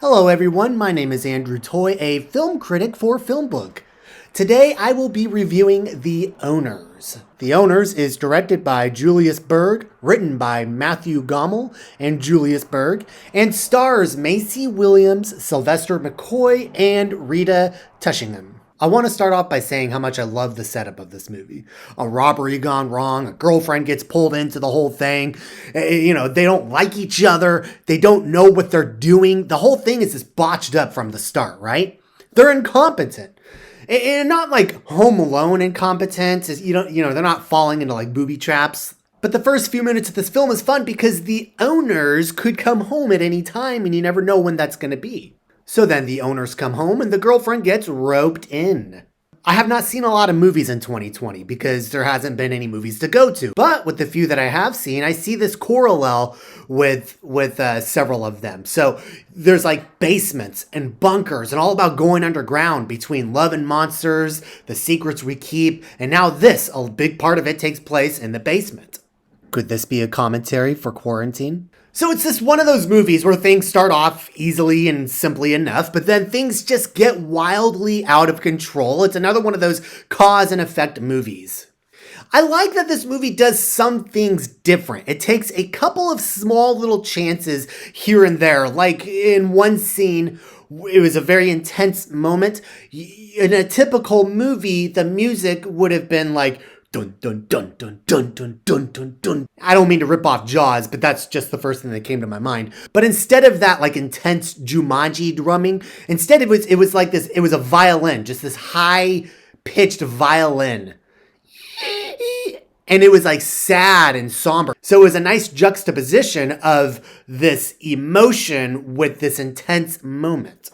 Hello everyone, my name is Andrew Toy, a film critic for FilmBook. Today I will be reviewing The Owners. The Owners is directed by Julius Berg, written by Matthew Gommel and Julius Berg, and stars Maisie Williams, Sylvester McCoy, and Rita Tushingham. I want to start off by saying how much I love the setup of this movie. A robbery gone wrong, a girlfriend gets pulled into the whole thing. They don't like each other. They don't know what they're doing. The whole thing is just botched up from the start, right? They're incompetent. And not like Home Alone incompetent. They're not falling into like booby traps. But the first few minutes of this film is fun because the owners could come home at any time and you never know when that's going to be. So then the owners come home and the girlfriend gets roped in. I have not seen a lot of movies in 2020 because there hasn't been any movies to go to. But with the few that I have seen, I see this parallel with several of them. So there's like basements and bunkers and all about going underground between Love and Monsters, The Secrets We Keep, and now this, a big part of it takes place in the basement. Could this be a commentary for quarantine? So it's just one of those movies where things start off easily and simply enough, but then things just get wildly out of control. It's another one of those cause and effect movies. I like that this movie does some things different. It takes a couple of small little chances here and there. Like in one scene, it was a very intense moment. In a typical movie, the music would have been like, dun, dun, dun, dun, dun, dun, dun, dun, dun. I don't mean to rip off Jaws, but that's just the first thing that came to my mind. But instead of that like intense Jumanji drumming, instead it was like this, it was a violin, just this high pitched violin. And it was like sad and somber. So it was a nice juxtaposition of this emotion with this intense moment.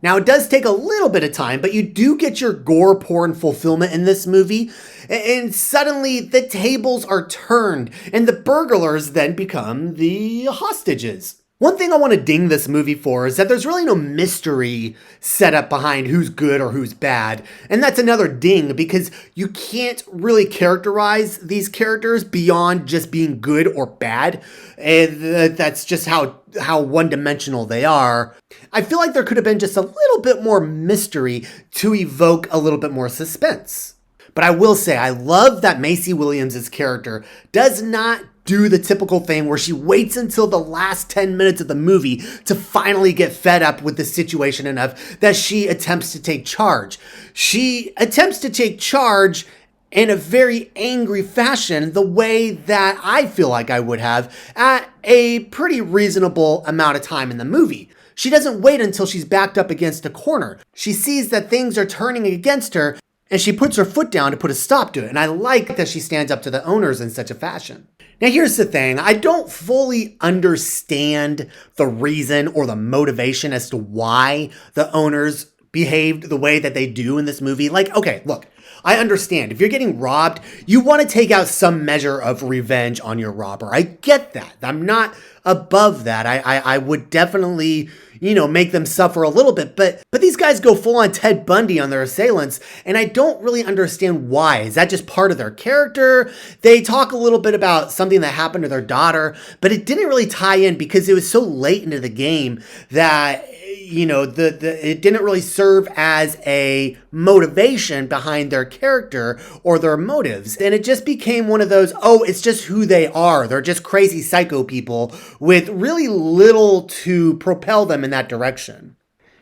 Now, it does take a little bit of time, but you do get your gore porn fulfillment in this movie, and suddenly the tables are turned, and the burglars then become the hostages. One thing I want to ding this movie for is that there's really no mystery set up behind who's good or who's bad. And that's another ding because you can't really characterize these characters beyond just being good or bad. And that's just how one-dimensional they are. I feel like there could have been just a little bit more mystery to evoke a little bit more suspense. But I will say, I love that Maisie Williams' character does not do the typical thing where she waits until the last 10 minutes of the movie to finally get fed up with the situation enough that she attempts to take charge. She attempts to take charge in a very angry fashion, the way that I feel like I would have at a pretty reasonable amount of time in the movie. She doesn't wait until she's backed up against a corner. She sees that things are turning against her, and she puts her foot down to put a stop to it. And I like that she stands up to the owners in such a fashion. Now, here's the thing. I don't fully understand the reason or the motivation as to why the owners behaved the way that they do in this movie. Like, okay, look, I understand. If you're getting robbed, you want to take out some measure of revenge on your robber. I get that. I'm not above that. I would definitely, make them suffer a little bit. But these guys go full on Ted Bundy on their assailants, and I don't really understand why. Is that just part of their character? They talk a little bit about something that happened to their daughter, but it didn't really tie in because it was so late into the game that it didn't really serve as a motivation behind their character or their motives. And it just became one of those, it's just who they are. They're just crazy psycho people with really little to propel them in that direction.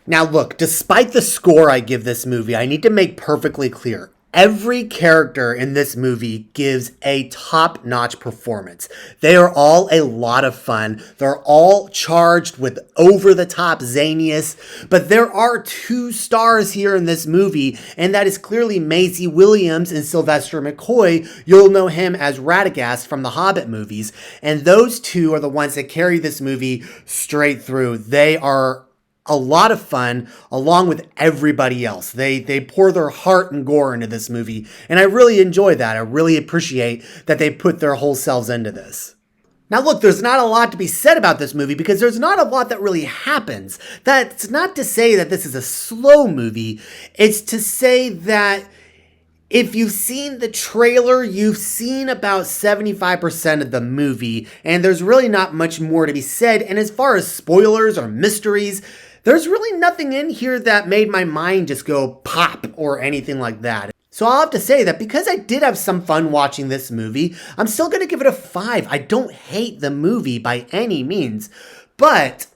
Now look, despite the score I give this movie, I need to make perfectly clear. Every character in this movie gives a top-notch performance. They are all a lot of fun. They're all charged with over-the-top zaniness. But there are two stars here in this movie, and that is clearly Maisie Williams and Sylvester McCoy. You'll know him as Radagast from the Hobbit movies. And those two are the ones that carry this movie straight through. They are a lot of fun along with everybody else. They pour their heart and gore into this movie, and I really enjoy that. I really appreciate that they put their whole selves into this. Now look, there's not a lot to be said about this movie because there's not a lot that really happens. That's not to say that this is a slow movie. It's to say that if you've seen the trailer, you've seen about 75% of the movie, and there's really not much more to be said. And as far as spoilers or mysteries, There's really nothing in here that made my mind just go pop or anything like that. So I'll have to say that because I did have some fun watching this movie, I'm still going to give it a 5. I don't hate the movie by any means, but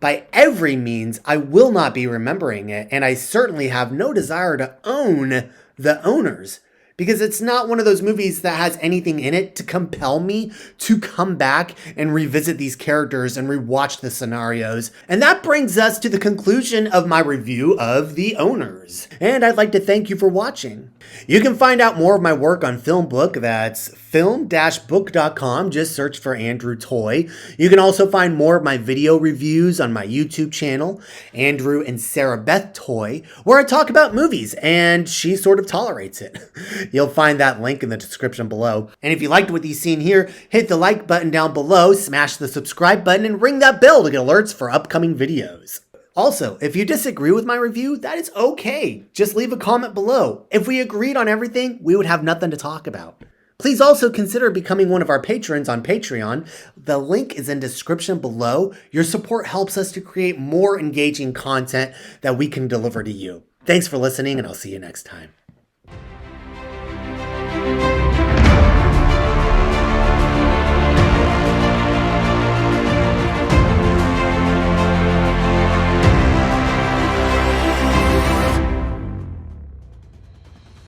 by every means, I will not be remembering it, and I certainly have no desire to own The Owners, because it's not one of those movies that has anything in it to compel me to come back and revisit these characters and rewatch the scenarios. And that brings us to the conclusion of my review of The Owners. And I'd like to thank you for watching. You can find out more of my work on FilmBook. That's film-book.com. Just search for Andrew Toy. You can also find more of my video reviews on my YouTube channel, Andrew and Sarah Beth Toy, where I talk about movies, and she sort of tolerates it. You'll find that link in the description below. And if you liked what you've seen here, hit the like button down below, smash the subscribe button, and ring that bell to get alerts for upcoming videos. Also, if you disagree with my review, that is okay. Just leave a comment below. If we agreed on everything, we would have nothing to talk about. Please also consider becoming one of our patrons on Patreon. The link is in description below. Your support helps us to create more engaging content that we can deliver to you. Thanks for listening, and I'll see you next time.